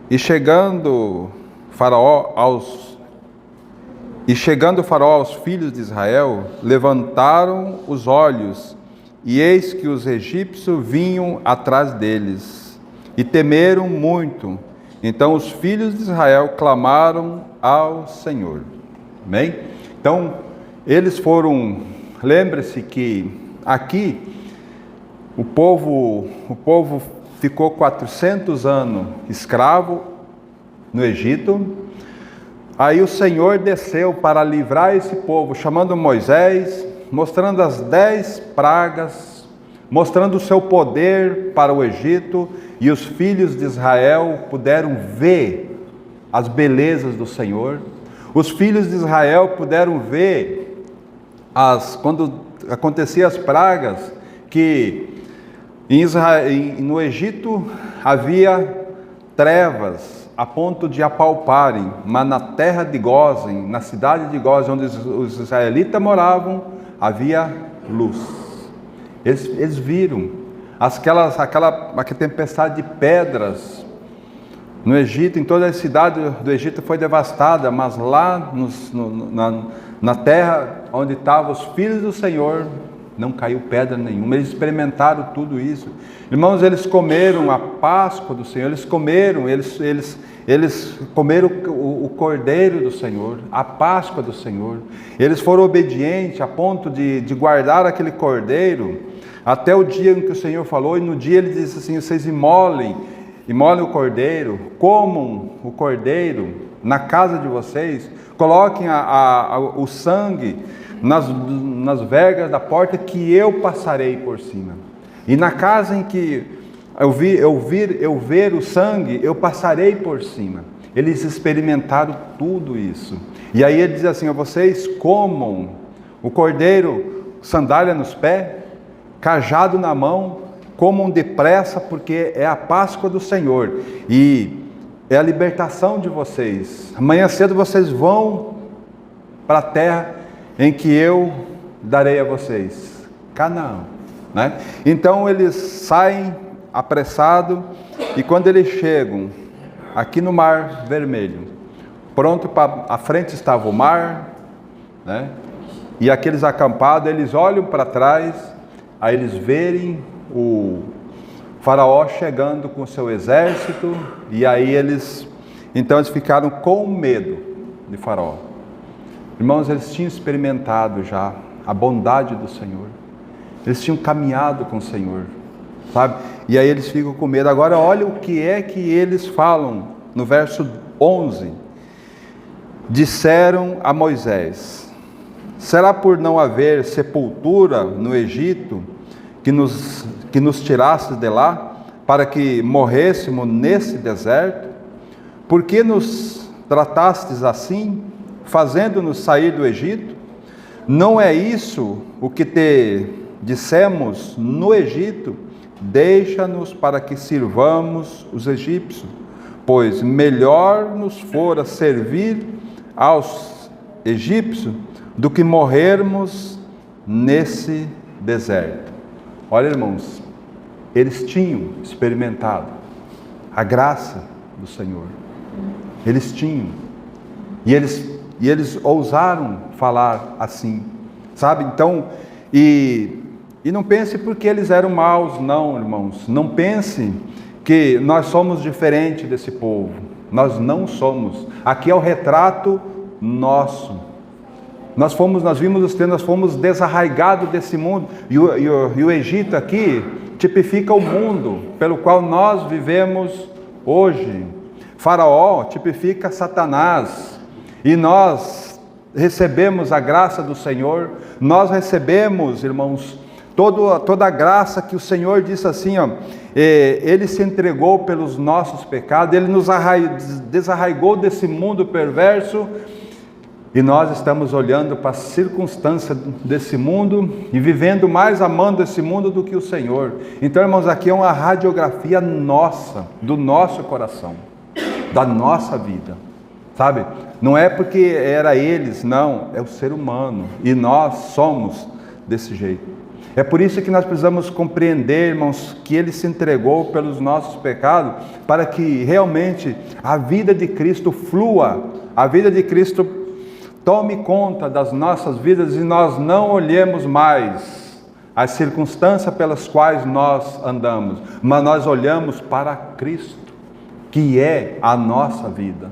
E chegando o Faraó aos filhos de Israel, levantaram os olhos, e eis que os egípcios vinham atrás deles, e temeram muito. Então os filhos de Israel clamaram ao Senhor. Amém? Então, eles foram, lembre-se que aqui o povo ficou 400 anos escravo no Egito. Aí o Senhor desceu para livrar esse povo, chamando Moisés, mostrando as 10 pragas, mostrando o seu poder para o Egito, e os filhos de Israel puderam ver as belezas do Senhor. Os filhos de Israel puderam ver, quando aconteciam as pragas, que no Egito havia trevas a ponto de apalparem, mas na terra de Gósen, na cidade de Gósen, onde os israelitas moravam, havia luz. Eles viram aquela tempestade de pedras no Egito. Em toda a cidade do Egito foi devastada, mas lá na terra onde estavam os filhos do Senhor, não caiu pedra nenhuma. Eles experimentaram tudo isso. Irmãos, eles comeram a Páscoa do Senhor, eles comeram o Cordeiro do Senhor, a Páscoa do Senhor. Eles foram obedientes a ponto de guardar aquele Cordeiro até o dia em que o Senhor falou. E no dia ele disse assim: vocês imolem o Cordeiro, comam o Cordeiro na casa de vocês, coloquem o sangue nas vergas da porta, que eu passarei por cima. E na casa em que eu ver o sangue, eu passarei por cima. Eles experimentaram tudo isso. E aí ele diz assim: vocês comam o Cordeiro, sandália nos pés, cajado na mão, comam depressa, porque é a Páscoa do Senhor e é a libertação de vocês. Amanhã cedo vocês vão para a terra em que eu darei a vocês, Canaã, né? Então eles saem apressados, e quando eles chegam aqui no Mar Vermelho, pronto, à frente estava o mar, né? E aqueles acampados, eles olham para trás, aí eles verem o Faraó chegando com o seu exército, e aí eles ficaram com medo de Faraó. Irmãos, eles tinham experimentado já a bondade do Senhor, eles tinham caminhado com o Senhor, sabe? E aí eles ficam com medo. Agora olha o que é que eles falam no verso 11. Disseram a Moisés: será por não haver sepultura no Egito que nos tirasse de lá, para que morrêssemos nesse deserto? Por que nos tratastes assim, fazendo-nos sair do Egito? Não é isso o que te dissemos no Egito? Deixa-nos para que sirvamos os egípcios, pois melhor nos fora servir aos egípcios do que morrermos nesse deserto. Olha, irmãos, eles tinham experimentado a graça do Senhor. Eles tinham. E eles ousaram falar assim, sabe? Então, e não pense porque eles eram maus, não, irmãos. Não pense que nós somos diferentes desse povo. Nós não somos. Aqui é o retrato nosso. Nós vimos os textos, nós fomos desarraigados desse mundo. E o Egito aqui tipifica o mundo pelo qual nós vivemos hoje. Faraó tipifica Satanás. E nós recebemos a graça do Senhor. Nós recebemos, irmãos, toda a graça que o Senhor disse assim, Ele se entregou pelos nossos pecados, Ele nos desarraigou desse mundo perverso. E nós estamos olhando para as circunstâncias desse mundo e vivendo mais amando esse mundo do que o Senhor. Então, irmãos, aqui é uma radiografia nossa, do nosso coração, da nossa vida, sabe? Não é porque era eles, não, é o ser humano. E nós somos desse jeito. É por isso que nós precisamos compreender, irmãos, que Ele se entregou pelos nossos pecados, para que realmente a vida de Cristo flua, a vida de Cristo tome conta das nossas vidas e nós não olhemos mais as circunstâncias pelas quais nós andamos, mas nós olhamos para Cristo, que é a nossa vida.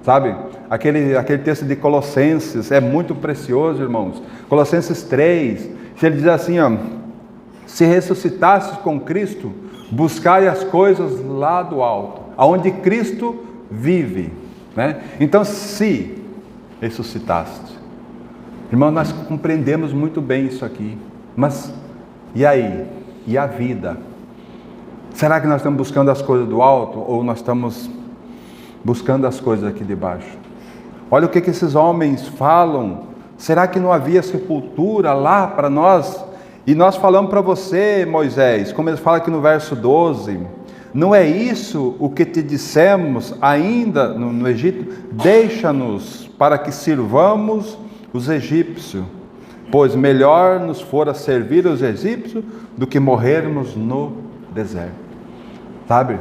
Sabe, aquele texto de Colossenses é muito precioso, irmãos. Colossenses 3, ele diz assim, ó: se ressuscitastes com Cristo, buscai as coisas lá do alto, aonde Cristo vive, né? Então, se ressuscitaste, irmão, nós compreendemos muito bem isso aqui, mas e aí? E a vida? Será que nós estamos buscando as coisas do alto ou nós estamos buscando as coisas aqui de baixo? Olha o que esses homens falam. Será que não havia sepultura lá para nós? E nós falamos para você, Moisés, como ele fala aqui no verso 12, não é isso o que te dissemos ainda no Egito? Deixa-nos para que sirvamos os egípcios, pois melhor nos fora servir os egípcios do que morrermos no deserto. Sabe?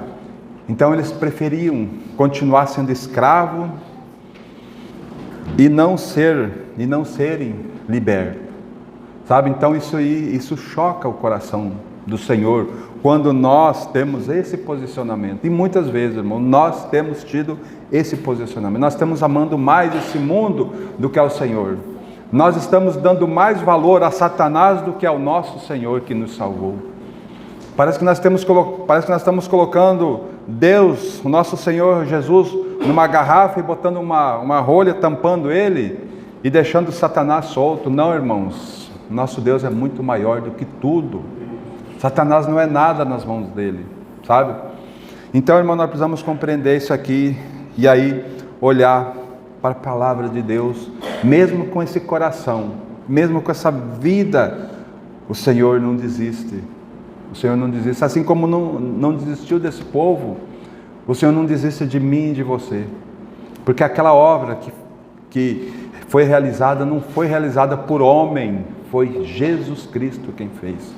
Então eles preferiam continuar sendo escravos e não serem libertos. Sabe? Então isso choca o coração do Senhor, quando nós temos esse posicionamento. E muitas vezes, irmão, nós temos tido esse posicionamento. Nós estamos amando mais esse mundo do que ao Senhor. Nós estamos dando mais valor a Satanás do que ao nosso Senhor que nos salvou. Parece que nós estamos colocando Deus, o nosso Senhor Jesus, numa garrafa e botando uma rolha, tampando Ele e deixando Satanás solto. Não, irmãos, nosso Deus é muito maior do que tudo. Satanás não é nada nas mãos dele, sabe? Então, irmão, nós precisamos compreender isso aqui e aí olhar para a palavra de Deus, mesmo com esse coração, mesmo com essa vida, o Senhor não desiste. O Senhor não desiste, assim como não desistiu desse povo, o Senhor não desiste de mim e de você, porque aquela obra que foi realizada, não foi realizada por homem, foi Jesus Cristo quem fez.